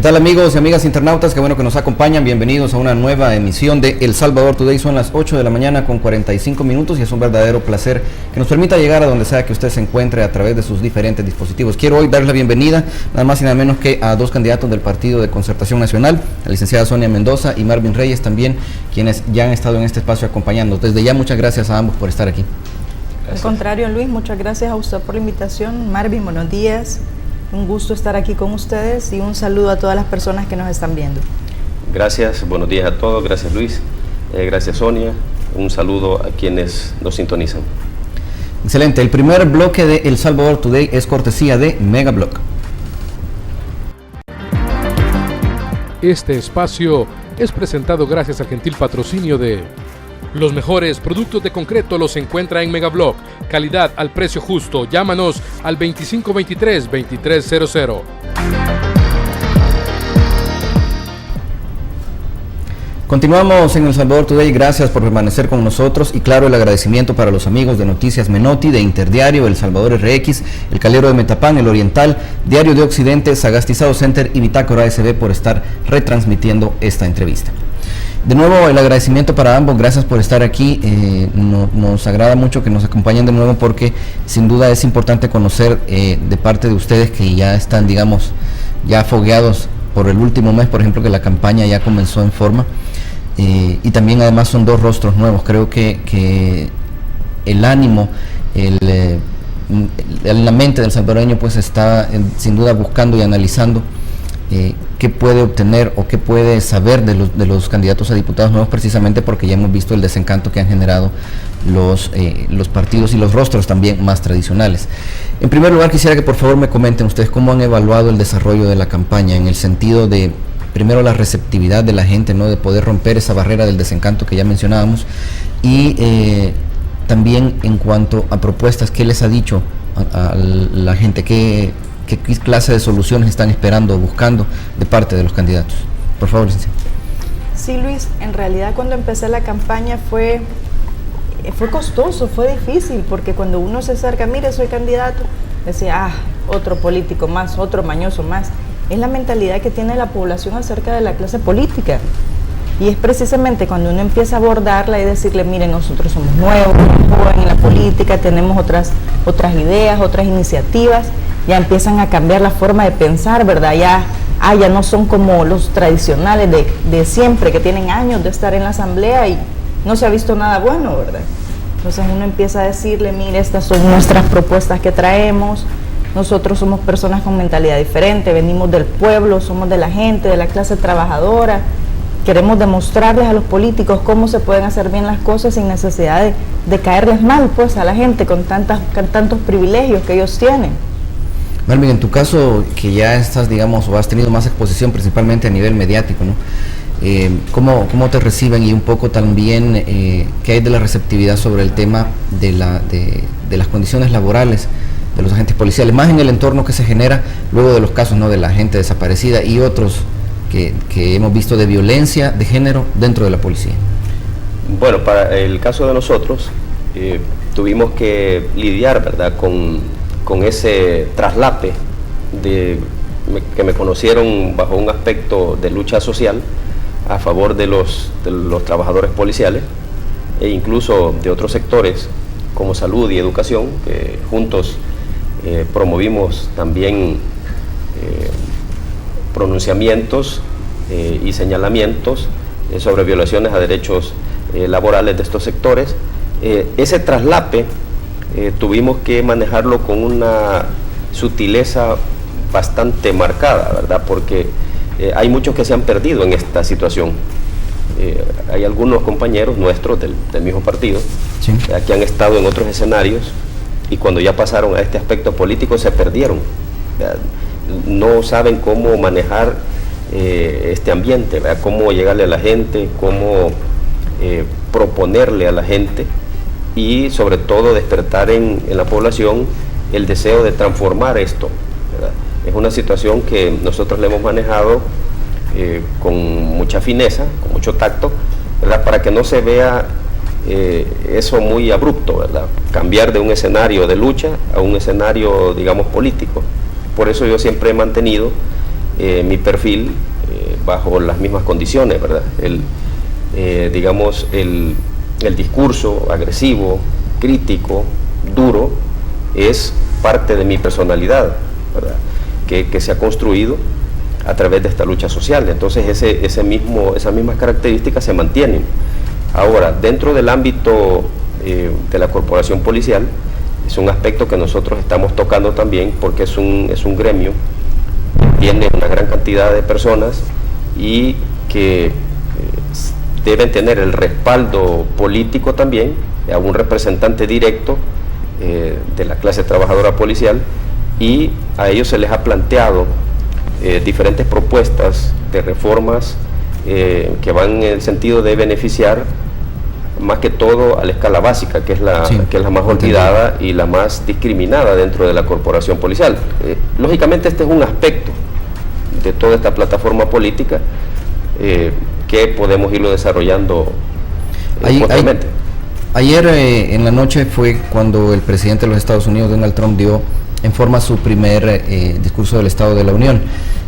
¿Qué tal, amigos y amigas internautas? Qué bueno que nos acompañan. Bienvenidos a una nueva emisión de El Salvador Today. Son las 8 de la mañana con 45 minutos y es un verdadero placer que nos permita llegar a donde sea que usted se encuentre a través de sus diferentes dispositivos. Quiero hoy darle la bienvenida nada más y nada menos que a dos candidatos del Partido de Concertación Nacional, la licenciada Sonia Mendoza y Marvin Reyes también, quienes ya han estado en este espacio acompañando. Desde ya, muchas gracias a ambos por estar aquí. Al contrario, Luis, muchas gracias a usted por la invitación. Marvin, buenos días. Un gusto estar aquí con ustedes y un saludo a todas las personas que nos están viendo. Gracias, buenos días a todos. Gracias, Luis. Gracias, Sonia. Un saludo a quienes nos sintonizan. Excelente. El primer bloque de El Salvador Today es cortesía de Megablock. Este espacio es presentado gracias al gentil patrocinio de... Los mejores productos de concreto los encuentra en Megablock. Calidad al precio justo. Llámanos al 2523-2300. Continuamos en El Salvador Today. Gracias por permanecer con nosotros y claro, el agradecimiento para los amigos de Noticias Menotti, de Interdiario, El Salvador RX, El Calero de Metapán, El Oriental, Diario de Occidente, Sagastizado Center y Bitácora SB por estar retransmitiendo esta entrevista. De nuevo, el agradecimiento para ambos, gracias por estar aquí. Nos agrada mucho que nos acompañen de nuevo porque sin duda es importante conocer de parte de ustedes que ya están, digamos, ya fogueados por el último mes, por ejemplo, que la campaña ya comenzó en forma. Y también además son dos rostros nuevos. Creo que el ánimo, la mente del salvadoreño pues está sin duda buscando y analizando qué puede obtener o qué puede saber de los candidatos a diputados nuevos, precisamente porque ya hemos visto el desencanto que han generado los partidos y los rostros también más tradicionales. En primer lugar, quisiera que por favor me comenten ustedes cómo han evaluado el desarrollo de la campaña en el sentido de, primero, la receptividad de la gente, ¿no?, de poder romper esa barrera del desencanto que ya mencionábamos, y también en cuanto a propuestas, ¿qué les ha dicho a la gente? ¿Qué clase de soluciones están esperando o buscando de parte de los candidatos? Por favor, licenciado. Sí, Luis, en realidad cuando empecé la campaña fue costoso, fue difícil, porque cuando uno se acerca, mire, soy candidato, decía, otro político más, otro mañoso más. Es la mentalidad que tiene la población acerca de la clase política. Y es precisamente cuando uno empieza a abordarla y decirle, miren, nosotros somos nuevos, jóvenes en la política, tenemos otras ideas, otras iniciativas, ya empiezan a cambiar la forma de pensar, ¿verdad? Ya no son como los tradicionales de siempre, que tienen años de estar en la asamblea y no se ha visto nada bueno, ¿verdad? Entonces uno empieza a decirle, mire, estas son nuestras propuestas que traemos, nosotros somos personas con mentalidad diferente, venimos del pueblo, somos de la gente, de la clase trabajadora, queremos demostrarles a los políticos cómo se pueden hacer bien las cosas sin necesidad de caerles mal, pues, a la gente con tantos privilegios que ellos tienen. Marvin, en tu caso, que ya estás, digamos, o has tenido más exposición principalmente a nivel mediático, ¿no? ¿Cómo te reciben y un poco también qué hay de la receptividad sobre el tema de las condiciones laborales de los agentes policiales, más en el entorno que se genera luego de los casos, ¿no?, de la gente desaparecida y otros que hemos visto de violencia de género dentro de la policía? Bueno, para el caso de nosotros, tuvimos que lidiar, ¿verdad?, con ese traslape que me conocieron bajo un aspecto de lucha social a favor de los trabajadores policiales e incluso de otros sectores como salud y educación, que juntos promovimos también pronunciamientos y señalamientos sobre violaciones a derechos laborales de estos sectores. Ese traslape tuvimos que manejarlo con una sutileza bastante marcada, ¿verdad? Porque hay muchos que se han perdido en esta situación. Hay algunos compañeros nuestros del mismo partido, sí, que han estado en otros escenarios y cuando ya pasaron a este aspecto político se perdieron. No saben cómo manejar este ambiente, ¿verdad?, cómo llegarle a la gente, cómo proponerle a la gente y sobre todo despertar en la población el deseo de transformar esto, ¿verdad? Es una situación que nosotros le hemos manejado con mucha fineza, con mucho tacto, ¿verdad?, para que no se vea eso muy abrupto, ¿verdad?, cambiar de un escenario de lucha a un escenario, digamos, político. Por eso yo siempre he mantenido mi perfil bajo las mismas condiciones, ¿verdad? Digamos, el discurso agresivo, crítico, duro, es parte de mi personalidad, ¿verdad? Que se ha construido a través de esta lucha social. Entonces esas mismas características se mantienen. Ahora, dentro del ámbito de la corporación policial, es un aspecto que nosotros estamos tocando también, porque es un gremio que tiene una gran cantidad de personas y que deben tener el respaldo político también, a un representante directo de la clase trabajadora policial, y a ellos se les ha planteado diferentes propuestas de reformas que van en el sentido de beneficiar más que todo a la escala básica, que es la más olvidada y la más discriminada dentro de la corporación policial. Lógicamente este es un aspecto de toda esta plataforma política que podemos irlo desarrollando fuertemente. Ayer en la noche fue cuando el presidente de los Estados Unidos, Donald Trump, dio en forma su primer discurso del Estado de la Unión,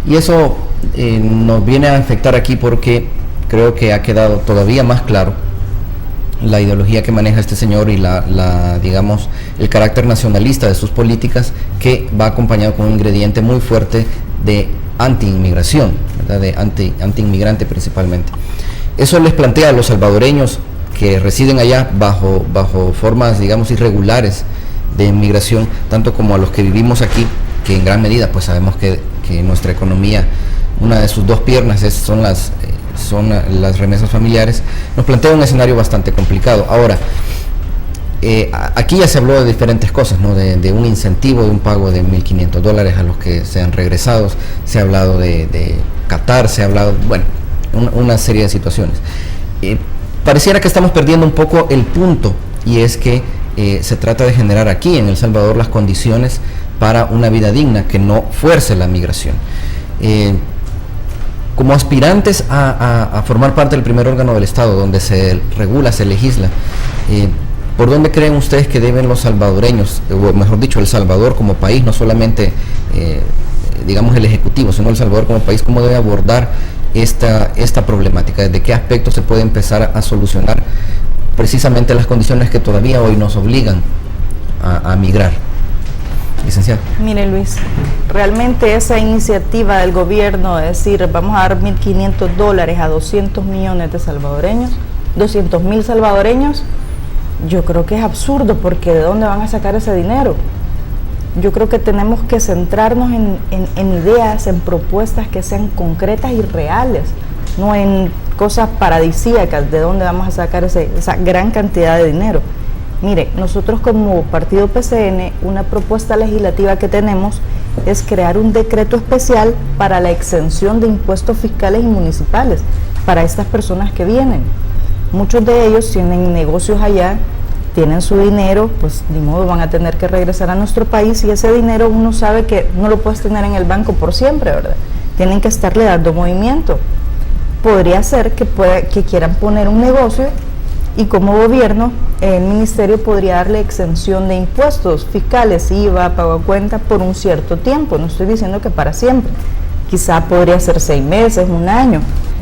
y eso nos viene a afectar aquí porque creo que ha quedado todavía más claro la ideología que maneja este señor y digamos, el carácter nacionalista de sus políticas, que va acompañado con un ingrediente muy fuerte de anti-inmigración, ¿verdad? De anti-inmigrante principalmente. Eso les plantea a los salvadoreños que residen allá bajo formas, digamos, irregulares de inmigración, tanto como a los que vivimos aquí, que en gran medida pues sabemos que nuestra economía, una de sus dos piernas son las remesas familiares, nos plantea un escenario bastante complicado. Ahora, aquí ya se habló de diferentes cosas, ¿no? De un incentivo, de un pago de $1.500 a los que sean regresados, se ha hablado de Qatar, se ha hablado, bueno, una serie de situaciones. Pareciera que estamos perdiendo un poco el punto, y es que se trata de generar aquí en El Salvador las condiciones para una vida digna, que no fuerce la migración. Como aspirantes a formar parte del primer órgano del Estado, donde se regula, se legisla, ¿por dónde creen ustedes que deben los salvadoreños, o mejor dicho, El Salvador como país, no solamente digamos el Ejecutivo, sino El Salvador como país, cómo debe abordar esta problemática? ¿Desde qué aspectos se puede empezar a solucionar precisamente las condiciones que todavía hoy nos obligan a migrar? Licenciado. Mire, Luis, realmente esa iniciativa del gobierno de decir vamos a dar $1.500 a 200 millones de salvadoreños, 200.000 salvadoreños, yo creo que es absurdo, porque ¿de dónde van a sacar ese dinero? Yo creo que tenemos que centrarnos en ideas, en propuestas que sean concretas y reales, no en cosas paradisíacas, de dónde vamos a sacar esa gran cantidad de dinero. Mire, nosotros como partido PCN, una propuesta legislativa que tenemos es crear un decreto especial para la exención de impuestos fiscales y municipales para estas personas que vienen. Muchos de ellos tienen negocios allá, tienen su dinero, pues ni modo, van a tener que regresar a nuestro país, y ese dinero uno sabe que no lo puedes tener en el banco por siempre, ¿verdad? Tienen que estarle dando movimiento. Podría ser que quieran poner un negocio, y como gobierno el ministerio podría darle exención de impuestos fiscales, IVA, pago a cuenta por un cierto tiempo. No estoy diciendo que para siempre, quizá podría ser 6 meses, 1 año.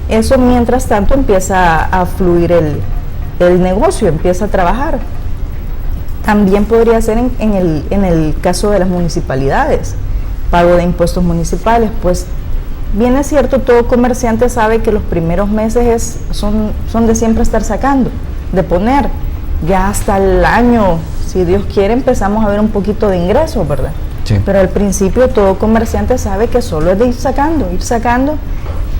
Eso mientras tanto empieza a fluir el negocio, empieza a trabajar. También podría ser en el caso de las municipalidades, pago de impuestos municipales. Pues bien es cierto, todo comerciante sabe que los primeros meses son de siempre estar sacando, de poner. Ya hasta el año, si Dios quiere, empezamos a ver un poquito de ingresos, ¿verdad? Sí. Pero al principio todo comerciante sabe que solo es de ir sacando,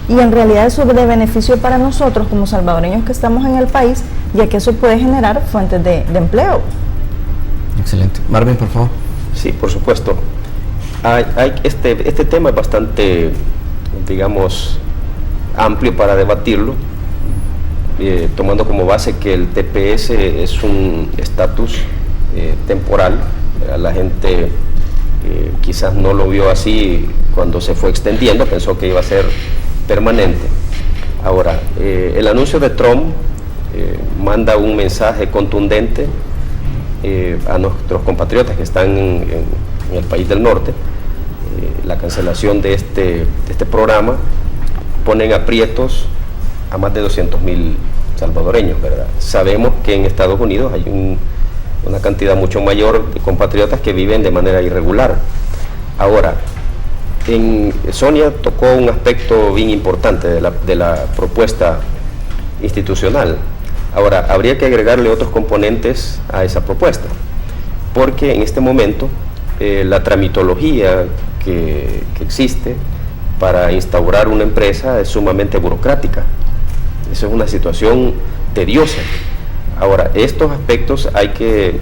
y en realidad eso es de beneficio para nosotros como salvadoreños que estamos en el país, ya que eso puede generar fuentes de empleo. Excelente. Marvin, por favor. Sí, por supuesto. Este tema es bastante, digamos, amplio para debatirlo, tomando como base que el TPS es un estatus temporal. La gente quizás no lo vio así cuando se fue extendiendo, pensó que iba a ser permanente. Ahora, el anuncio de Trump manda un mensaje contundente a nuestros compatriotas que están en el país del norte. la cancelación de este programa ponen aprietos a más de 200.000 salvadoreños, ¿verdad? Sabemos que en Estados Unidos hay una cantidad mucho mayor de compatriotas que viven de manera irregular. Ahora, Sonia tocó un aspecto bien importante de la propuesta institucional. Ahora, habría que agregarle otros componentes a esa propuesta, porque en este momento la tramitología que existe para instaurar una empresa es sumamente burocrática. Esa es una situación tediosa. Ahora, estos aspectos hay que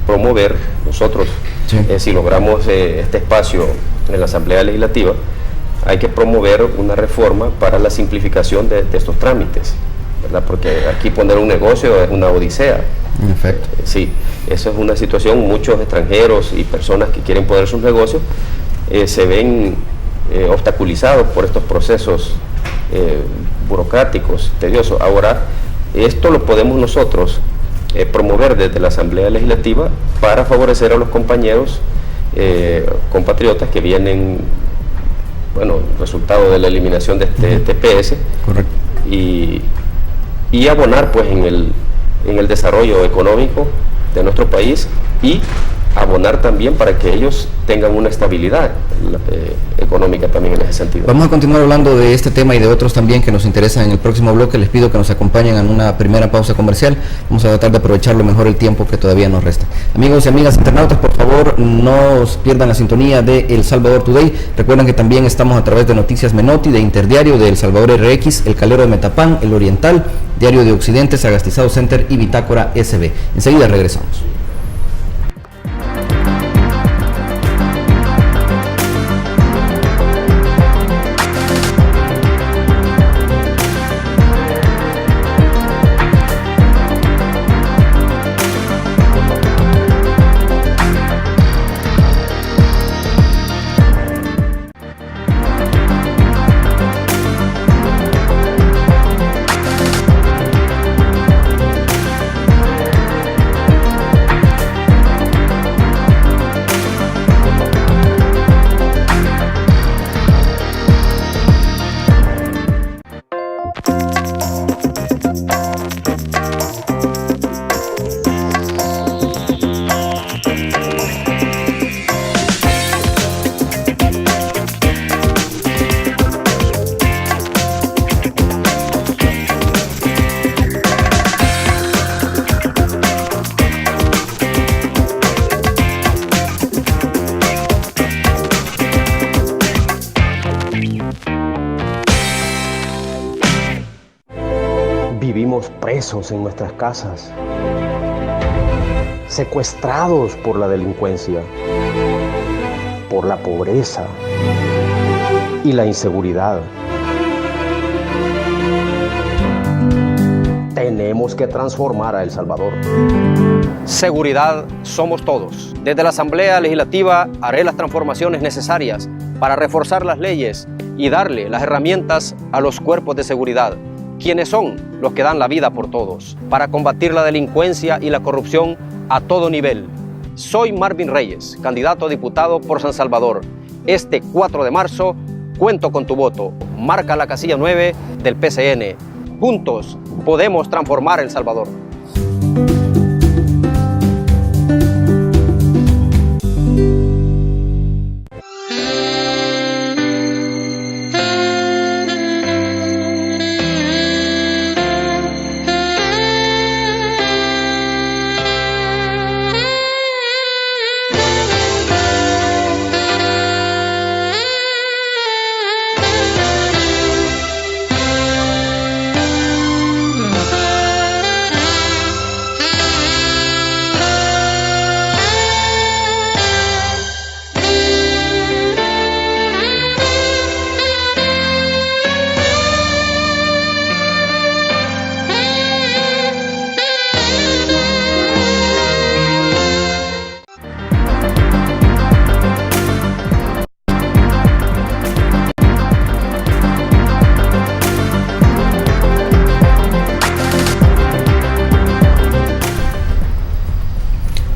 promover nosotros, sí. Si logramos este espacio en la Asamblea Legislativa, hay que promover una reforma para la simplificación de estos trámites, ¿verdad? Porque aquí poner un negocio es una odisea. En efecto. Sí, eso es una situación, muchos extranjeros y personas que quieren poner sus negocios se ven obstaculizados por estos procesos burocráticos, tediosos. Ahora, esto lo podemos nosotros promover desde la Asamblea Legislativa para favorecer a los compañeros compatriotas que vienen, bueno, resultado de la eliminación de este TPS. Correcto. Y abonar pues en el desarrollo económico de nuestro país y abonar también para que ellos tengan una estabilidad económica también en ese sentido. Vamos a continuar hablando de este tema y de otros también que nos interesan en el próximo bloque. Les pido que nos acompañen en una primera pausa comercial. Vamos a tratar de aprovechar lo mejor el tiempo que todavía nos resta. Amigos y amigas internautas, por favor, no pierdan la sintonía de El Salvador Today. Recuerden que también estamos a través de Noticias Menotti, de Interdiario, de El Salvador RX, El Calero de Metapán, El Oriental, Diario de Occidente, Sagastizado Center y Bitácora SB. Enseguida regresamos. Vivimos presos en nuestras casas, secuestrados por la delincuencia, por la pobreza y la inseguridad. Tenemos que transformar a El Salvador. Seguridad somos todos. Desde la Asamblea Legislativa haré las transformaciones necesarias para reforzar las leyes y darle las herramientas a los cuerpos de seguridad, quienes son los que dan la vida por todos, para combatir la delincuencia y la corrupción a todo nivel. Soy Marvin Reyes, candidato a diputado por San Salvador. Este 4 de marzo, cuento con tu voto. Marca la casilla 9 del PCN. Juntos podemos transformar El Salvador.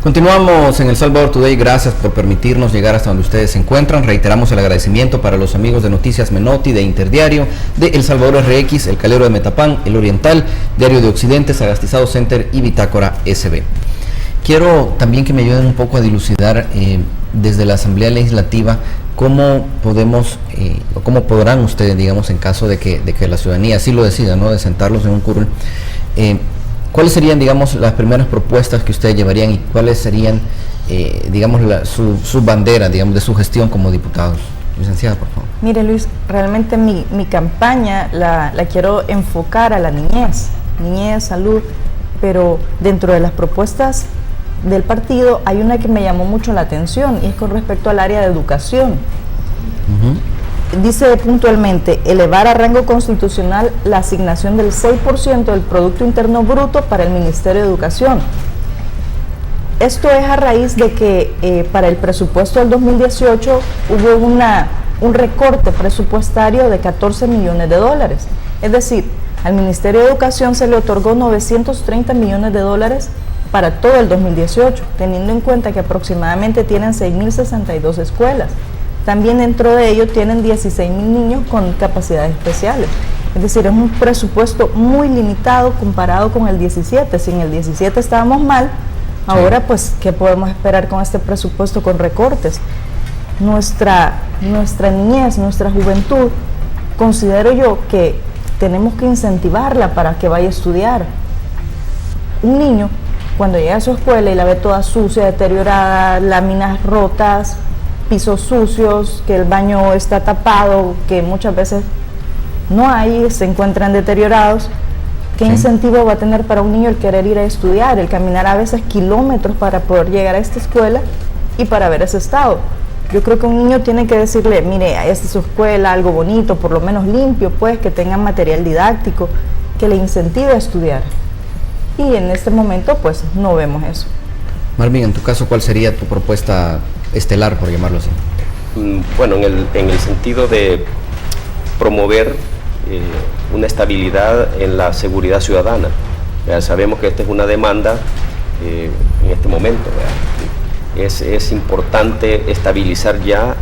Continuamos en El Salvador Today. Gracias por permitirnos llegar hasta donde ustedes se encuentran. Reiteramos el agradecimiento para los amigos de Noticias Menotti, de Interdiario, de El Salvador RX, El Calero de Metapán, El Oriental, Diario de Occidente, Sagastizado Center y Bitácora SB. Quiero también que me ayuden un poco a dilucidar desde la Asamblea Legislativa cómo podemos o cómo podrán ustedes, digamos, en caso de que la ciudadanía así lo decida, ¿no?, de sentarlos en un curul, ¿cuáles serían, digamos, las primeras propuestas que ustedes llevarían y cuáles serían, digamos, su bandera, digamos, de su gestión como diputados? Licenciada, por favor. Mire, Luis, realmente mi campaña la quiero enfocar a la niñez, salud, pero dentro de las propuestas del partido hay una que me llamó mucho la atención y es con respecto al área de educación. Dice puntualmente, elevar a rango constitucional la asignación del 6% del Producto Interno Bruto para el Ministerio de Educación. Esto es a raíz de que para el presupuesto del 2018 hubo un recorte presupuestario de 14 millones de dólares. Es decir, al Ministerio de Educación se le otorgó 930 millones de dólares para todo el 2018, teniendo en cuenta que aproximadamente tienen 6.062 escuelas. También dentro de ello tienen 16.000 niños con capacidades especiales. Es decir, es un presupuesto muy limitado comparado con el 17. Si en el 17 estábamos mal, ahora pues, ¿qué podemos esperar con este presupuesto con recortes? Nuestra niñez, nuestra juventud, considero yo que tenemos que incentivarla para que vaya a estudiar. Un niño, cuando llega a su escuela y la ve toda sucia, deteriorada, láminas rotas, pisos sucios, que el baño está tapado, que muchas veces no hay, se encuentran deteriorados, ¿qué incentivo va a tener para un niño el querer ir a estudiar, el caminar a veces kilómetros para poder llegar a esta escuela y para ver ese estado? Yo creo que un niño tiene que decirle, mire, esta es su escuela, algo bonito, por lo menos limpio, pues, que tenga material didáctico, que le incentive a estudiar. Y en este momento, pues, no vemos eso. Marvin, en tu caso, ¿cuál sería tu propuesta estelar, por llamarlo así? Bueno, en el sentido de promover una estabilidad en la seguridad ciudadana. Sabemos que esta es una demanda en este momento. Es importante estabilizar ya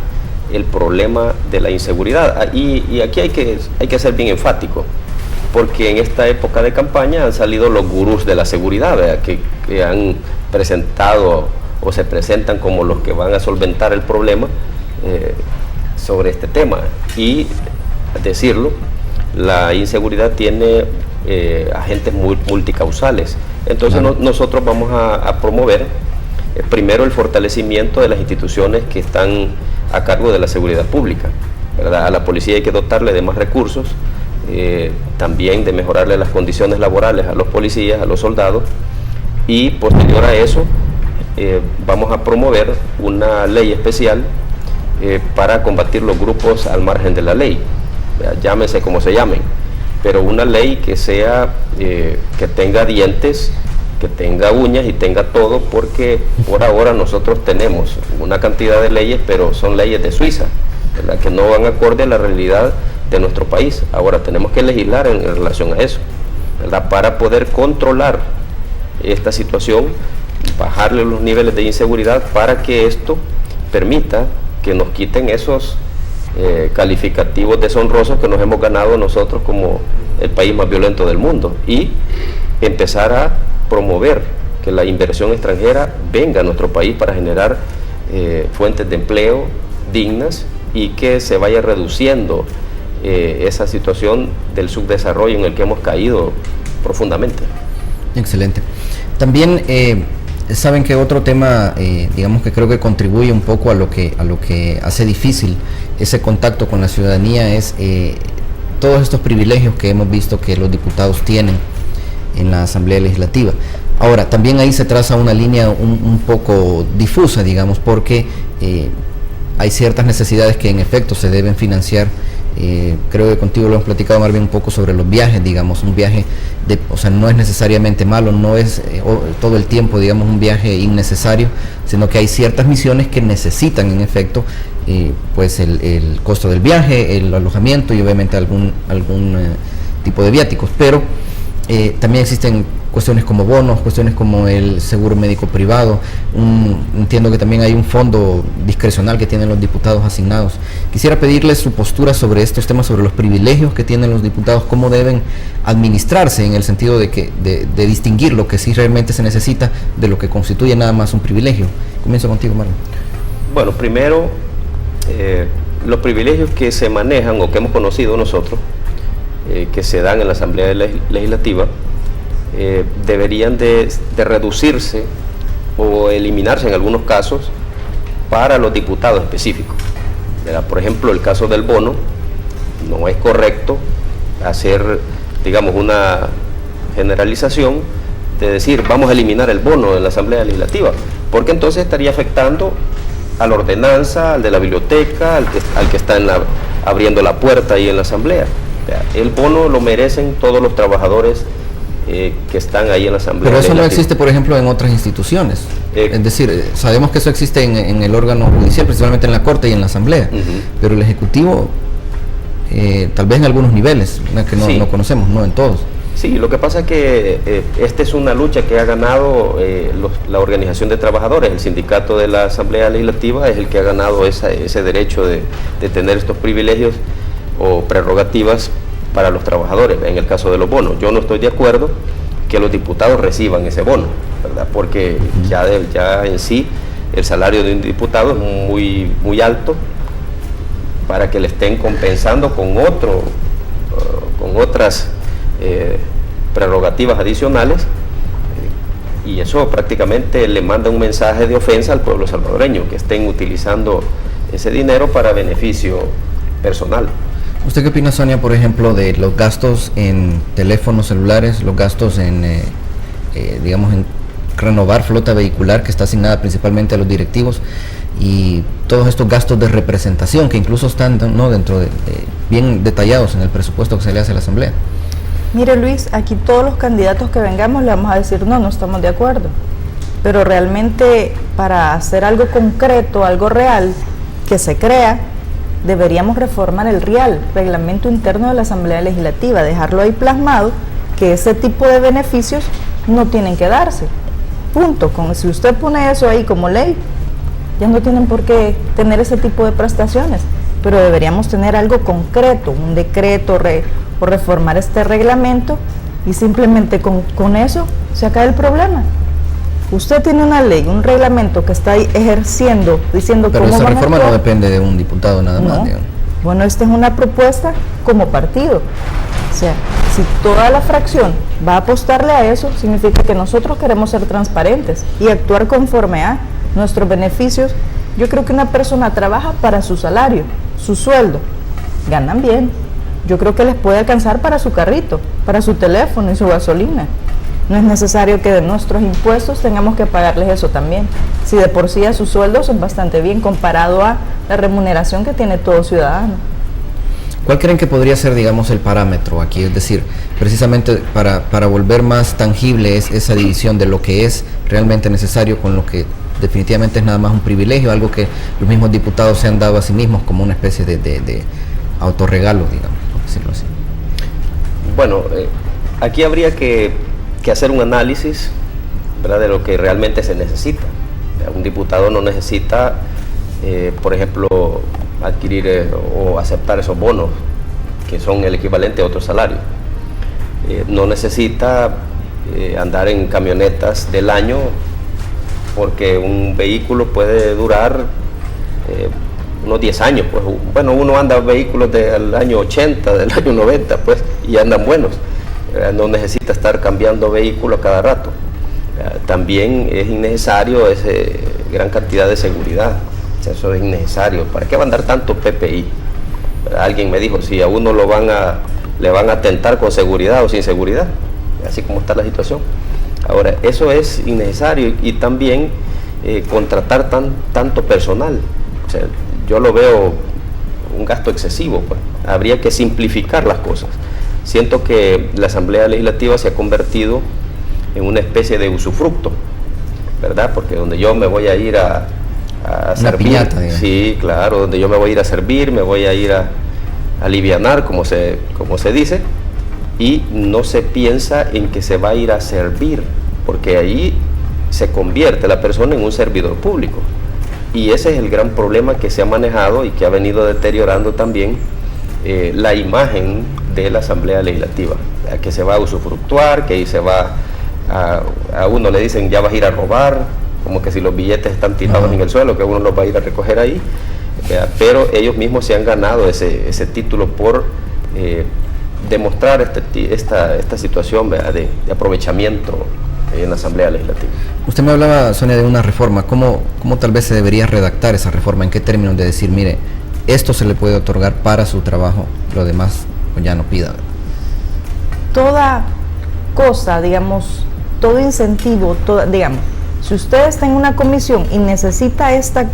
el problema de la inseguridad. Y aquí hay que ser bien enfático, porque en esta época de campaña han salido los gurús de la seguridad, que han presentado o se presentan como los que van a solventar el problema sobre este tema. Y decirlo, la inseguridad tiene agentes multicausales. Entonces nosotros vamos a promover primero el fortalecimiento de las instituciones que están a cargo de la seguridad pública, ¿verdad? A la policía hay que dotarle de más recursos, también de mejorarle las condiciones laborales a los policías, a los soldados, y posterior a eso vamos a promover una ley especial para combatir los grupos al margen de la ley, llámense como se llamen, pero una ley que sea, que tenga dientes, que tenga uñas y tenga todo, porque por ahora nosotros tenemos una cantidad de leyes, pero son leyes de Suiza, ¿verdad?, que no van acorde a la realidad de nuestro país. Ahora tenemos que legislar en relación a eso, ¿verdad?, para poder controlar esta situación, bajarle los niveles de inseguridad, para que esto permita que nos quiten esos calificativos deshonrosos que nos hemos ganado nosotros como el país más violento del mundo, y empezar a promover que la inversión extranjera venga a nuestro país para generar fuentes de empleo dignas y que se vaya reduciendo esa situación del subdesarrollo en el que hemos caído profundamente. Excelente. También saben que otro tema, digamos, que creo que contribuye un poco a lo que hace difícil ese contacto con la ciudadanía es todos estos privilegios que hemos visto que los diputados tienen en la Asamblea Legislativa. Ahora, también ahí se traza una línea un poco difusa, digamos, porque hay ciertas necesidades que en efecto se deben financiar. Creo que contigo lo hemos platicado, Marvin, un poco sobre los viajes, digamos, un viaje, o sea, no es necesariamente malo, no es todo el tiempo, digamos, un viaje innecesario, sino que hay ciertas misiones que necesitan, en efecto, pues el costo del viaje, el alojamiento y obviamente algún tipo de viáticos, pero También existen cuestiones como bonos, cuestiones como el seguro médico privado. Entiendo que también hay un fondo discrecional que tienen los diputados asignados. Quisiera pedirles su postura sobre estos temas, sobre los privilegios que tienen los diputados, cómo deben administrarse, en el sentido de distinguir lo que sí realmente se necesita de lo que constituye nada más un privilegio. Comienzo contigo, Marlon. Bueno, primero, los privilegios que se manejan o que hemos conocido nosotros, que se dan en la Asamblea Legislativa, deberían de reducirse o eliminarse en algunos casos para los diputados específicos, ¿verdad? Por ejemplo, el caso del bono, no es correcto hacer, digamos, una generalización de decir vamos a eliminar el bono de la Asamblea Legislativa, porque entonces estaría afectando a la ordenanza, al de la biblioteca, al que está abriendo la puerta ahí en la Asamblea. El bono lo merecen todos los trabajadores que están ahí en la Asamblea. Pero eso no existe, por ejemplo, en otras instituciones. Es decir, sabemos que eso existe en el órgano judicial, principalmente en la Corte y en la Asamblea, pero el Ejecutivo, tal vez en algunos niveles, que no conocemos, no en todos. Sí, lo que pasa es que esta es una lucha que ha ganado la organización de trabajadores. El sindicato de la Asamblea Legislativa es el que ha ganado ese derecho de tener estos privilegios o prerrogativas para los trabajadores, en el caso de los bonos. Yo no estoy de acuerdo que los diputados reciban ese bono, ¿verdad? Porque ya en sí el salario de un diputado es muy alto para que le estén compensando con otras prerrogativas adicionales, y eso prácticamente le manda un mensaje de ofensa al pueblo salvadoreño, que estén utilizando ese dinero para beneficio personal. ¿Usted qué opina, Sonia, por ejemplo, de los gastos en teléfonos celulares, los gastos en, digamos, en renovar flota vehicular que está asignada principalmente a los directivos, y todos estos gastos de representación que incluso están dentro de bien detallados en el presupuesto que se le hace a la Asamblea? Mire, Luis, aquí todos los candidatos que vengamos le vamos a decir no estamos de acuerdo, pero realmente para hacer algo concreto, algo real, que se crea, deberíamos reformar el RIAL, Reglamento Interno de la Asamblea Legislativa, dejarlo ahí plasmado, que ese tipo de beneficios no tienen que darse. Punto. Si usted pone eso ahí como ley, ya no tienen por qué tener ese tipo de prestaciones, pero deberíamos tener algo concreto, un decreto o reformar este reglamento, y simplemente con eso se acaba el problema. Usted tiene una ley, un reglamento que está ahí ejerciendo, diciendo pero cómo esa van a reforma actuar. no depende de un diputado nada más, digamos. Bueno, esta es una propuesta como partido. O sea, si toda la fracción va a apostarle a eso, significa que nosotros queremos ser transparentes y actuar conforme a nuestros beneficios. Yo creo que una persona trabaja para su salario, su sueldo, ganan bien. Yo creo que les puede alcanzar para su carrito, para su teléfono y su gasolina. No es necesario que de nuestros impuestos tengamos que pagarles eso también, si de por sí a sus sueldos son bastante bien comparado a la remuneración que tiene todo ciudadano. ¿Cuál creen que podría ser, digamos, el parámetro aquí? Es decir, precisamente para volver más tangible esa división de lo que es realmente necesario con lo que definitivamente es nada más un privilegio, algo que los mismos diputados se han dado a sí mismos como una especie de autorregalo, digamos, por decirlo así. Bueno, aquí habría que hacer un análisis, ¿verdad?, de lo que realmente se necesita. Un diputado no necesita, por ejemplo, adquirir o aceptar esos bonos que son el equivalente a otro salario. No necesita andar en camionetas del año, porque un vehículo puede durar unos 10 años. Pues, bueno, uno anda vehículos del año 80, del año 90, pues, y andan buenos. No necesita estar cambiando vehículo a cada rato. También es innecesario esa gran cantidad de seguridad. Eso es innecesario. ¿Para qué va a andar tanto PPI? Alguien me dijo, si a uno le van a atentar con seguridad o sin seguridad, así como está la situación. Ahora, eso es innecesario, y también contratar tanto personal. O sea, yo lo veo un gasto excesivo, pues. Habría que simplificar las cosas. Siento que la Asamblea Legislativa se ha convertido en una especie de usufructo, ¿verdad? Porque donde yo me voy a ir a servir, piñata, digamos. Sí, claro, donde yo me voy a ir a servir, me voy a ir a alivianar, como se dice, y no se piensa en que se va a ir a servir, porque ahí se convierte la persona en un servidor público. Y ese es el gran problema que se ha manejado y que ha venido deteriorando también la imagen de la Asamblea Legislativa, que se va a usufructuar, que ahí se va a uno le dicen ya vas a ir a robar, como que si los billetes están tirados en el suelo, que uno los va a ir a recoger ahí, pero ellos mismos se han ganado ese título por demostrar esta situación de aprovechamiento en la Asamblea Legislativa. Usted me hablaba, Sonia, de una reforma. ¿Cómo tal vez se debería redactar esa reforma? ¿En qué términos de decir, mire, esto se le puede otorgar para su trabajo, lo demás pues ya no pida? Toda cosa, digamos, todo incentivo, digamos, si usted está en una comisión y necesita esta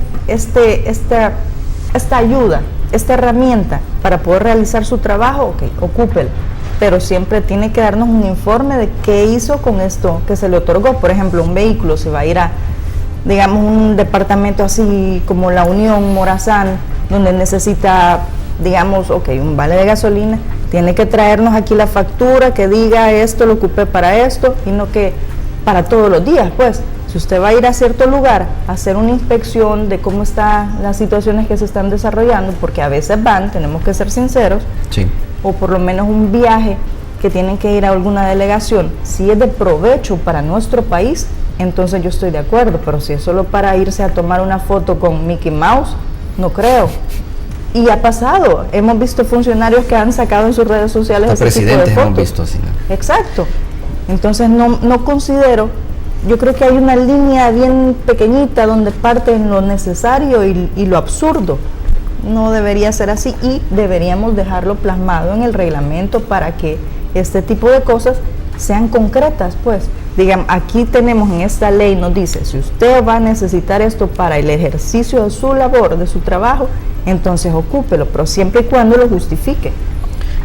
ayuda, esta herramienta para poder realizar su trabajo, ok, ocúpelo. Pero siempre tiene que darnos un informe de qué hizo con esto que se le otorgó. Por ejemplo, un vehículo se va a ir a, digamos, un departamento así como La Unión, Morazán, donde necesita, digamos, ok, un vale de gasolina, tiene que traernos aquí la factura que diga esto lo ocupé para esto, y no que para todos los días, pues. Si usted va a ir a cierto lugar a hacer una inspección de cómo están las situaciones que se están desarrollando, porque a veces tenemos que ser sinceros, sí, o por lo menos un viaje que tienen que ir a alguna delegación, si es de provecho para nuestro país, entonces yo estoy de acuerdo, pero si es solo para irse a tomar una foto con Mickey Mouse, no creo. Y ha pasado, hemos visto funcionarios que han sacado en sus redes sociales ese tipo de fotos. Hemos visto así, ¿no? Exacto. Entonces no considero, yo creo que hay una línea bien pequeñita donde parte en lo necesario y lo absurdo. No debería ser así y deberíamos dejarlo plasmado en el reglamento para que este tipo de cosas sean concretas, pues. Digamos, aquí tenemos en esta ley, nos dice, si usted va a necesitar esto para el ejercicio de su labor, de su trabajo, entonces ocúpelo, pero siempre y cuando lo justifique.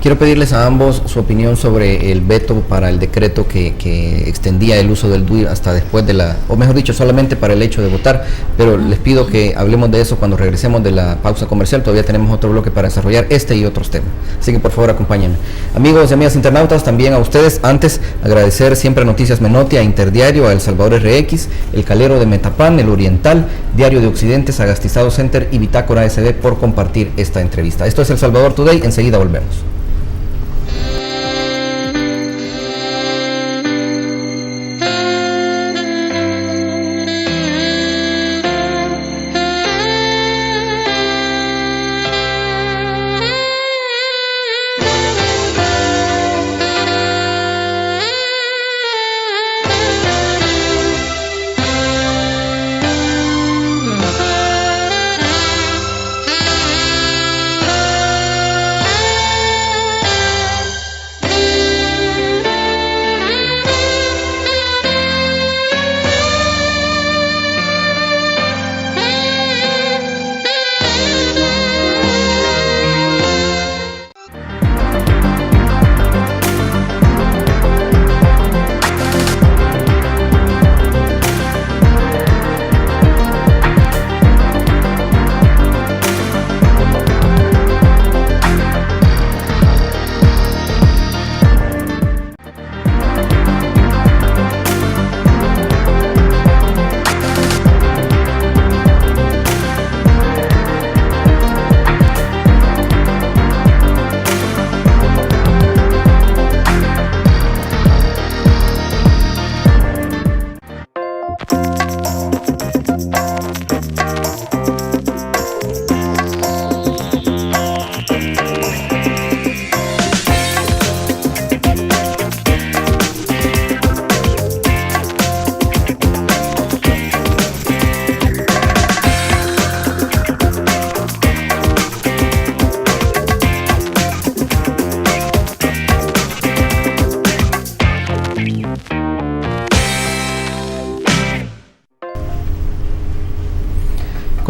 Quiero pedirles a ambos su opinión sobre el veto para el decreto que extendía el uso del DUI hasta después de o mejor dicho, solamente para el hecho de votar, pero les pido que hablemos de eso cuando regresemos de la pausa comercial. Todavía tenemos otro bloque para desarrollar este y otros temas, así que por favor acompáñenme. Amigos y amigas internautas, también a ustedes, antes agradecer siempre a Noticias Menotti, a Interdiario, a El Salvador RX, El Calero de Metapan, El Oriental, Diario de Occidente, Sagastizado Center y Bitácora SD por compartir esta entrevista. Esto es El Salvador Today, enseguida volvemos.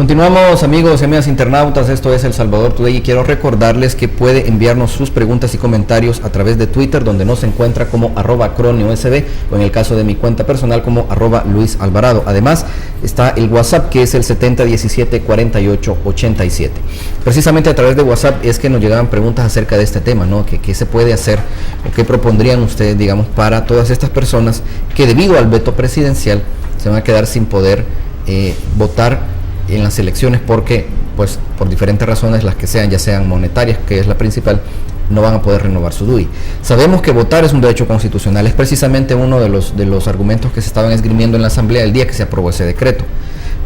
Continuamos, amigos y amigas internautas, esto es El Salvador Today y quiero recordarles que puede enviarnos sus preguntas y comentarios a través de Twitter, donde nos encuentra como @croniosb, o en el caso de mi cuenta personal como @LuisAlvarado. Además está el WhatsApp, que es el 7017-4887. Precisamente a través de WhatsApp es que nos llegaban preguntas acerca de este tema, ¿no? ¿Qué se puede hacer o qué propondrían ustedes, digamos, para todas estas personas que debido al veto presidencial se van a quedar sin poder votar en las elecciones porque, pues, por diferentes razones, las que sean, ya sean monetarias, que es la principal, no van a poder renovar su DUI. Sabemos que votar es un derecho constitucional, es precisamente uno de los argumentos que se estaban esgrimiendo en la Asamblea el día que se aprobó ese decreto,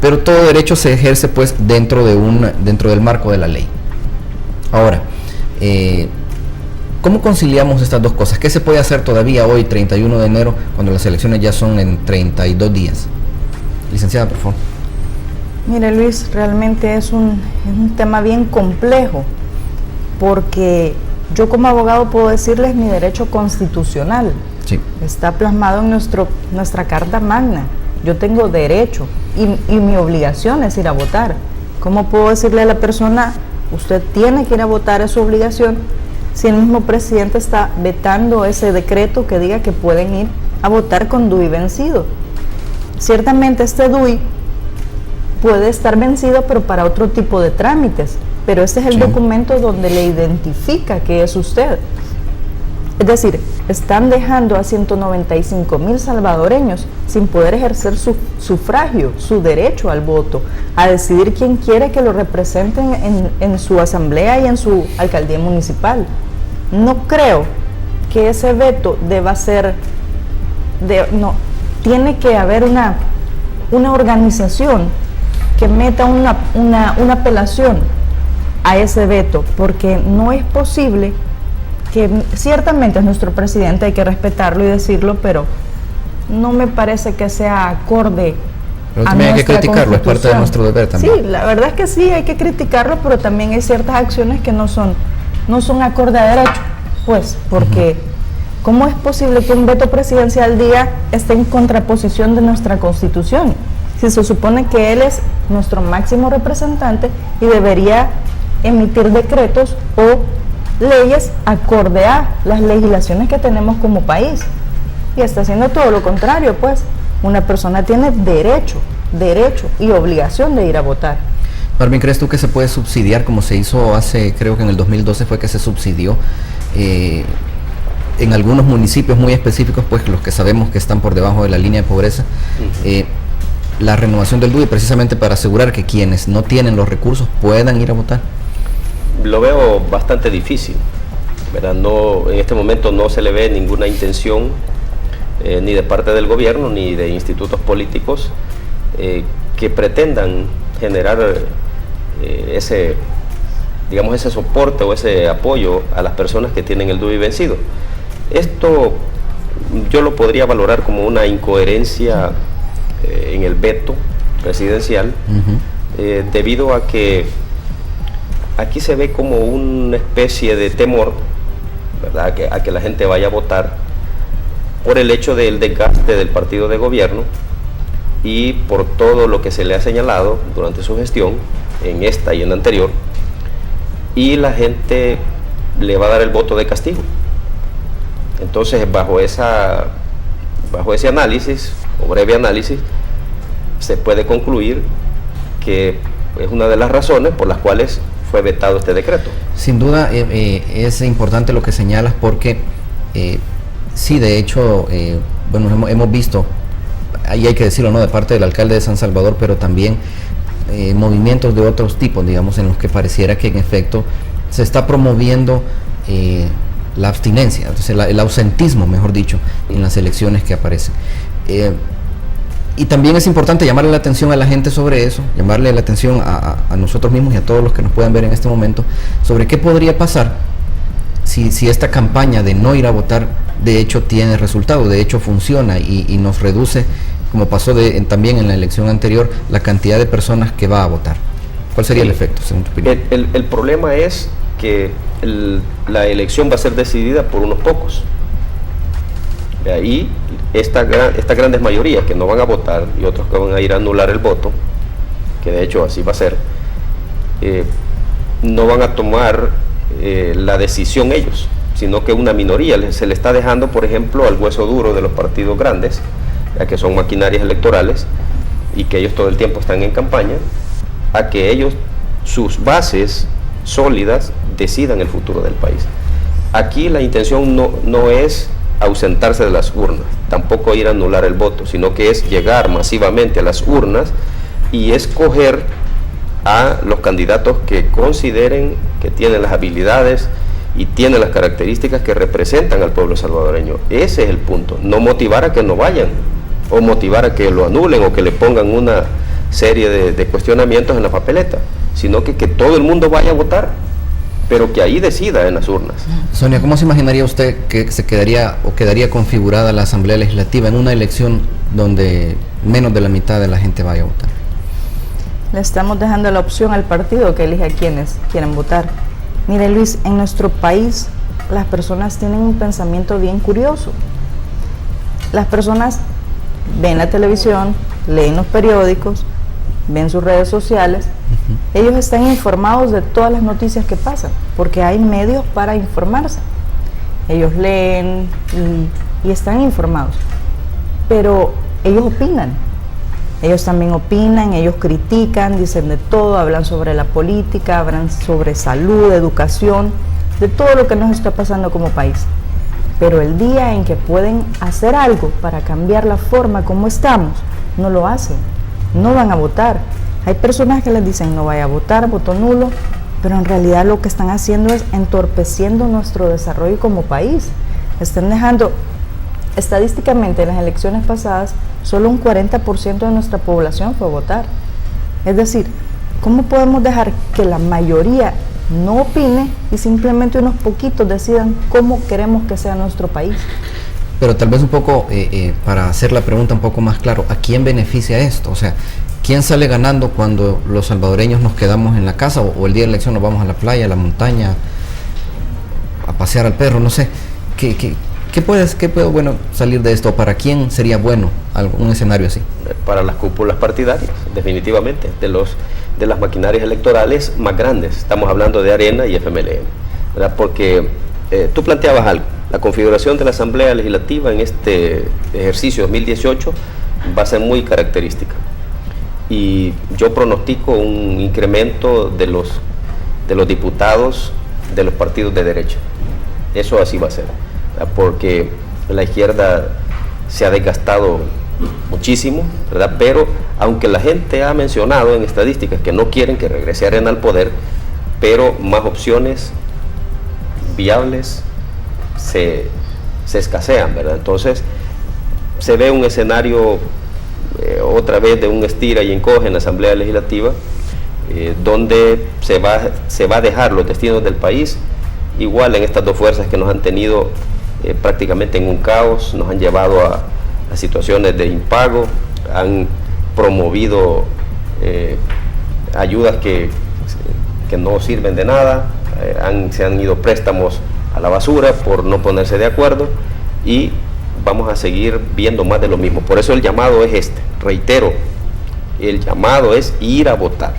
pero todo derecho se ejerce, pues, dentro del marco de la ley. Ahora, ¿cómo conciliamos estas dos cosas? ¿Qué se puede hacer todavía hoy, 31 de enero, cuando las elecciones ya son en 32 días? Licenciada, por favor. Mire, Luis, realmente es un tema bien complejo, porque yo como abogado puedo decirles mi derecho constitucional. Sí. Está plasmado en nuestra Carta Magna. Yo tengo derecho y mi obligación es ir a votar. ¿Cómo puedo decirle a la persona, usted tiene que ir a votar, es su obligación, si el mismo presidente está vetando ese decreto que diga que pueden ir a votar con DUI vencido? Ciertamente este DUI puede estar vencido, pero para otro tipo de trámites, pero este es el documento donde le identifica que es usted. Es decir, están dejando a 195,000 salvadoreños sin poder ejercer su sufragio, su derecho al voto, a decidir quién quiere que lo representen en su asamblea y en su alcaldía municipal. No creo que ese veto deba ser, tiene que haber una organización que meta una apelación a ese veto, porque no es posible que, ciertamente es nuestro presidente, hay que respetarlo y decirlo, pero no me parece que sea acorde. Pero también hay que criticarlo, es parte de nuestro deber también. Sí, la verdad es que sí, hay que criticarlo, pero también hay ciertas acciones que no son acorde a derecho, pues, porque ¿cómo es posible que un veto presidencial esté en contraposición de nuestra Constitución? Si se supone que él es nuestro máximo representante y debería emitir decretos o leyes acorde a las legislaciones que tenemos como país. Y está haciendo todo lo contrario, pues. Una persona tiene derecho y obligación de ir a votar. Marvin, ¿crees tú que se puede subsidiar, como se hizo creo que en el 2012 fue que se subsidió en algunos municipios muy específicos, pues los que sabemos que están por debajo de la línea de pobreza, la renovación del DUI, precisamente para asegurar que quienes no tienen los recursos puedan ir a votar? Lo veo bastante difícil, ¿verdad? No, en este momento no se le ve ninguna intención ni de parte del gobierno ni de institutos políticos que pretendan generar ese soporte o ese apoyo a las personas que tienen el DUI vencido. Esto yo lo podría valorar como una incoherencia en el veto presidencial, debido a que aquí se ve como una especie de temor, ¿verdad?, a que la gente vaya a votar por el hecho del desgaste del partido de gobierno y por todo lo que se le ha señalado durante su gestión, en esta y en la anterior, y la gente le va a dar el voto de castigo. Entonces, bajo ese análisis, o breve análisis, se puede concluir que es una de las razones por las cuales fue vetado este decreto. Sin duda es importante lo que señalas, porque sí, de hecho, hemos visto, ahí hay que decirlo, ¿no?, de parte del alcalde de San Salvador, pero también movimientos de otros tipos, digamos, en los que pareciera que en efecto se está promoviendo la abstinencia, entonces el ausentismo, mejor dicho, en las elecciones que aparecen. Y también es importante llamarle la atención a la gente sobre eso, llamarle la atención a nosotros mismos y a todos los que nos puedan ver en este momento, sobre qué podría pasar si esta campaña de no ir a votar de hecho tiene resultado, de hecho funciona y nos reduce, como pasó también en la elección anterior, la cantidad de personas que va a votar. ¿Cuál sería el efecto, según tu opinión? El problema es que la elección va a ser decidida por unos pocos. De ahí estas grandes mayorías que no van a votar y otros que van a ir a anular el voto, que de hecho así va a ser, no van a tomar la decisión ellos, sino que una minoría se le está dejando, por ejemplo, al hueso duro de los partidos grandes, ya que son maquinarias electorales y que ellos todo el tiempo están en campaña, a que ellos, sus bases sólidas, decidan el futuro del país. Aquí la intención no es ausentarse de las urnas, tampoco ir a anular el voto, sino que es llegar masivamente a las urnas y escoger a los candidatos que consideren que tienen las habilidades y tienen las características que representan al pueblo salvadoreño. Ese es el punto, no motivar a que no vayan, o motivar a que lo anulen o que le pongan una serie de cuestionamientos en la papeleta, sino que todo el mundo vaya a votar, pero que ahí decida en las urnas. Sonia, ¿cómo se imaginaría usted que se quedaría o quedaría configurada la Asamblea Legislativa en una elección donde menos de la mitad de la gente vaya a votar? Le estamos dejando la opción al partido que elige a quienes quieren votar. Mire, Luis, en nuestro país las personas tienen un pensamiento bien curioso. Las personas ven la televisión, leen los periódicos, ven sus redes sociales, ellos están informados de todas las noticias que pasan, porque hay medios para informarse. Ellos leen y están informados, pero ellos opinan. Ellos también opinan, ellos critican, dicen de todo, hablan sobre la política, hablan sobre salud, educación, de todo lo que nos está pasando como país. Pero el día en que pueden hacer algo para cambiar la forma como estamos, no lo hacen, no van a votar. Hay personas que les dicen no vaya a votar, voto nulo, pero en realidad lo que están haciendo es entorpeciendo nuestro desarrollo como país. Están dejando, estadísticamente en las elecciones pasadas, solo un 40% de nuestra población fue a votar. Es decir, ¿cómo podemos dejar que la mayoría no opine y simplemente unos poquitos decidan cómo queremos que sea nuestro país? Pero tal vez un poco, para hacer la pregunta un poco más claro, ¿a quién beneficia esto? O sea, ¿quién sale ganando cuando los salvadoreños nos quedamos en la casa o el día de la elección nos vamos a la playa, a la montaña, a pasear al perro? No sé, ¿qué puede bueno salir de esto? ¿Para quién sería bueno un escenario así? Para las cúpulas partidarias, definitivamente, de las maquinarias electorales más grandes. Estamos hablando de Arena y FMLN, ¿verdad? Porque tú planteabas algo, la configuración de la Asamblea Legislativa en este ejercicio 2018 va a ser muy característica. Y yo pronostico un incremento de los diputados de los partidos de derecha. Eso así va a ser, ¿verdad? Porque la izquierda se ha desgastado muchísimo, ¿verdad? Pero aunque la gente ha mencionado en estadísticas que no quieren que regrese Arena al poder, pero más opciones viables se escasean, ¿verdad? Entonces se ve un escenario otra vez de un estira y encoge en la Asamblea Legislativa, donde se va a dejar los destinos del país igual en estas dos fuerzas que nos han tenido prácticamente en un caos, nos han llevado a situaciones de impago, han promovido ayudas que no sirven de nada, se han ido préstamos a la basura por no ponerse de acuerdo y vamos a seguir viendo más de lo mismo. Por eso el llamado es este, reitero, el llamado es ir a votar,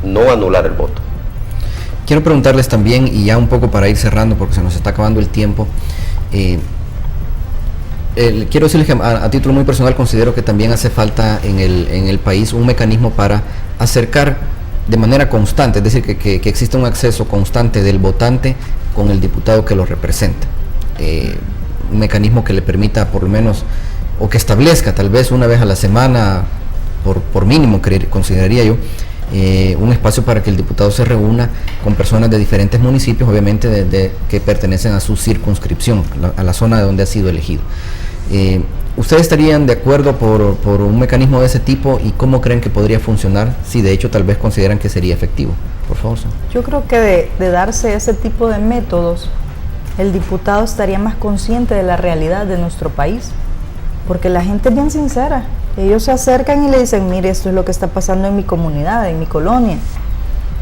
no anular el voto. Quiero preguntarles también, y ya un poco para ir cerrando porque se nos está acabando el tiempo, quiero decirles que a título muy personal considero que también hace falta en el país un mecanismo para acercar de manera constante, es decir, que exista un acceso constante del votante con el diputado que lo representa. Un mecanismo que le permita por lo menos, o que establezca tal vez una vez a la semana, por mínimo consideraría yo, un espacio para que el diputado se reúna con personas de diferentes municipios, obviamente que pertenecen a su circunscripción, a la zona de donde ha sido elegido. ¿Ustedes estarían de acuerdo por un mecanismo de ese tipo y cómo creen que podría funcionar, si de hecho tal vez consideran que sería efectivo? Por favor. Yo creo que de darse ese tipo de métodos, el diputado estaría más consciente de la realidad de nuestro país, porque la gente es bien sincera. Ellos se acercan y le dicen, mire, esto es lo que está pasando en mi comunidad, en mi colonia.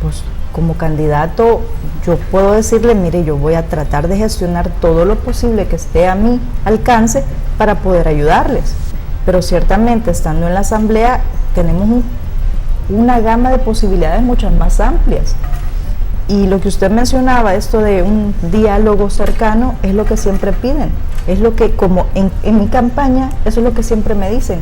Pues como candidato yo puedo decirle, mire, yo voy a tratar de gestionar todo lo posible que esté a mi alcance para poder ayudarles. Pero ciertamente estando en la asamblea tenemos una gama de posibilidades mucho más amplias. Y lo que usted mencionaba, esto de un diálogo cercano, es lo que siempre piden. Es lo que, como en mi campaña, eso es lo que siempre me dicen.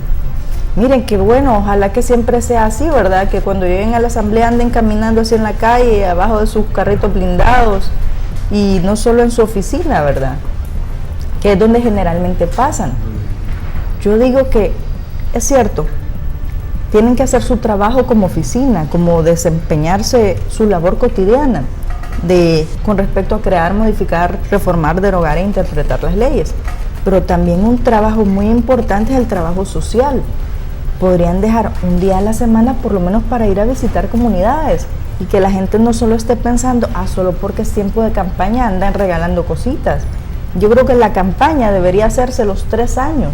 Miren, qué bueno, ojalá que siempre sea así, ¿verdad? Que cuando lleguen a la asamblea anden caminando así en la calle, abajo de sus carritos blindados, y no solo en su oficina, ¿verdad? Que es donde generalmente pasan. Yo digo que es cierto, tienen que hacer su trabajo como oficina, como desempeñarse su labor cotidiana con respecto a crear, modificar, reformar, derogar e interpretar las leyes. Pero también un trabajo muy importante es el trabajo social. Podrían dejar un día a la semana por lo menos para ir a visitar comunidades y que la gente no solo esté pensando, solo porque es tiempo de campaña andan regalando cositas. Yo creo que la campaña debería hacerse los 3 años,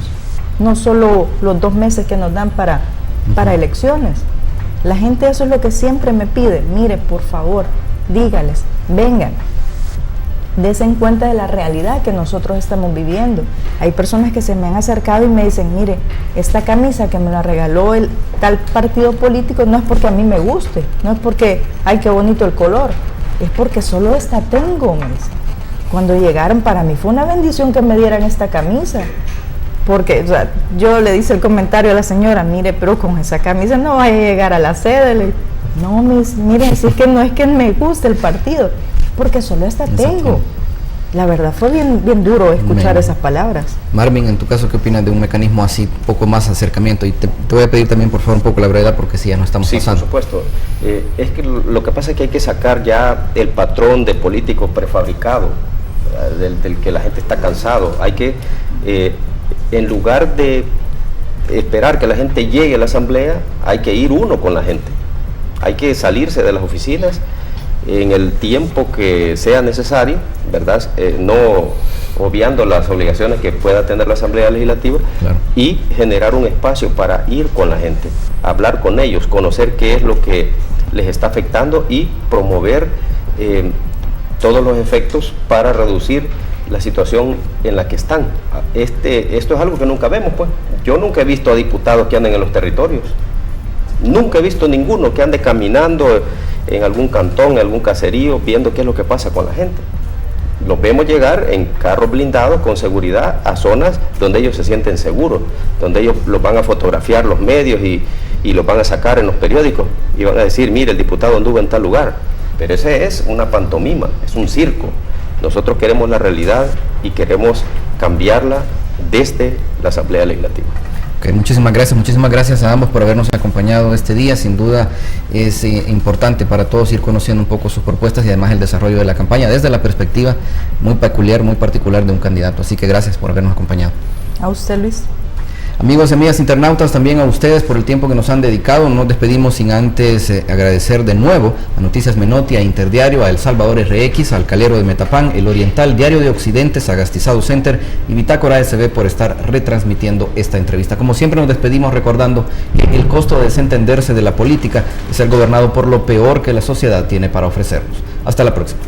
no solo los 2 meses que nos dan para elecciones. La gente eso es lo que siempre me pide. Mire, por favor, dígales, vengan, desen cuenta de la realidad que nosotros estamos viviendo. Hay personas que se me han acercado y me dicen, mire, esta camisa que me la regaló el tal partido político no es porque a mí me guste, no es porque, ay, qué bonito el color, es porque solo esta tengo, me dicen. Cuando llegaron, para mí fue una bendición que me dieran esta camisa. Porque, o sea, yo le hice el comentario a la señora, mire, pero con esa camisa no vaya a llegar a la sede. No, mire, sí que no es que me guste el partido, porque solo esta tengo. La verdad fue bien duro escuchar esas palabras. Marvin, en tu caso, ¿qué opinas de un mecanismo así, un poco más acercamiento? Y te voy a pedir también, por favor, un poco la brevedad, porque sí, ya no estamos pasando. Sí, por supuesto. Es que lo que pasa es que hay que sacar ya el patrón de político prefabricado, del que la gente está cansado. Hay que, en lugar de esperar que la gente llegue a la asamblea, hay que ir uno con la gente. Hay que salirse de las oficinas en el tiempo que sea necesario, ¿verdad? No obviando las obligaciones que pueda tener la Asamblea Legislativa, claro, y generar un espacio para ir con la gente, hablar con ellos, conocer qué es lo que les está afectando y promover todos los efectos para reducir la situación en la que están. Esto es algo que nunca vemos, pues. Yo nunca he visto a diputados que anden en los territorios. Nunca he visto ninguno que ande caminando en algún cantón, en algún caserío, viendo qué es lo que pasa con la gente. Los vemos llegar en carros blindados con seguridad a zonas donde ellos se sienten seguros, donde ellos los van a fotografiar los medios y los van a sacar en los periódicos y van a decir, mire, el diputado anduvo en tal lugar. Pero ese es una pantomima, es un circo. Nosotros queremos la realidad y queremos cambiarla desde la Asamblea Legislativa. Okay, muchísimas gracias a ambos por habernos acompañado este día. Sin duda es importante para todos ir conociendo un poco sus propuestas y además el desarrollo de la campaña desde la perspectiva muy peculiar, muy particular de un candidato. Así que gracias por habernos acompañado. A usted, Luis. Amigos y amigas internautas, también a ustedes por el tiempo que nos han dedicado. Nos despedimos sin antes agradecer de nuevo a Noticias Menotti, a Interdiario, a El Salvador RX, al Calero de Metapán, El Oriental, Diario de Occidente, Sagastizado Center y Bitácora SB por estar retransmitiendo esta entrevista. Como siempre nos despedimos recordando que el costo de desentenderse de la política es ser gobernado por lo peor que la sociedad tiene para ofrecernos. Hasta la próxima.